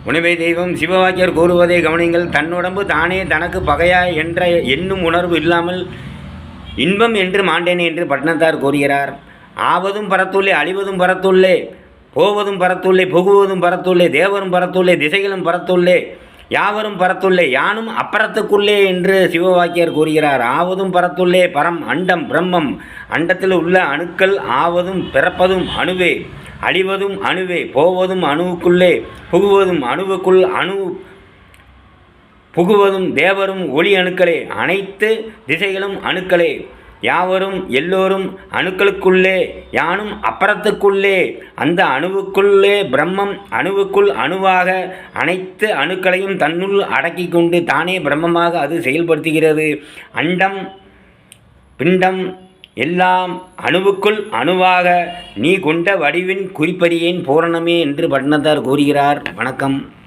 உணவே தெய்வம். சிவவாக்கியர் கூறுவதை கவனிங்கள். தன்னுடம்பு தானே தனக்கு பகையாய் என்ற எண்ணும் உணர்வு இல்லாமல் இன்பம் என்று மாண்டேனே என்று பட்டினத்தார் கூறுகிறார். ஆவதும் பரத்துள்ளே, அழிவதும் பரத்துள்ளே, போவதும் பரத்துள்ளே, புகுவதும் பரத்துள்ளே, தேவரும் பரத்துள்ளே, திசைகளும் பரத்துள்ளே, யாவரும் பரத்துள்ளே, யானும் அப்பறத்துக்குள்ளே என்று சிவவாக்கியர் கூறுகிறார். ஆவதும் பரத்துள்ளே பரம் அண்டம் பிரம்மம். அண்டத்தில் உள்ள அணுக்கள் ஆவதும் பிறப்பதும் அணுவே, அழிவதும் அணுவே, போவதும் அணுவுக்குள்ளே, புகுவதும் அணுவுக்குள், அணு புகுவதும் தேவரும் ஒளி அணுக்களே, அனைத்து திசைகளும் அணுக்களே, யாவரும் எல்லோரும் அணுக்களுக்குள்ளே, யானும் அப்பறத்துக்குள்ளே, அந்த அணுவுக்குள்ளே பிரம்மம், அணுவுக்குள் அணுவாக அனைத்து அணுக்களையும் தன்னுள் அடக்கி கொண்டு தானே பிரம்மமாக அது செயல்படுத்துகிறது. அண்டம் பிண்டம் எல்லாம் அணுவுக்குள் அணுவாக நீ கொண்ட வடிவின் குறிப்பறியேன் பூரணமே என்று பட்டினத்தார் கூறுகிறார். வணக்கம்.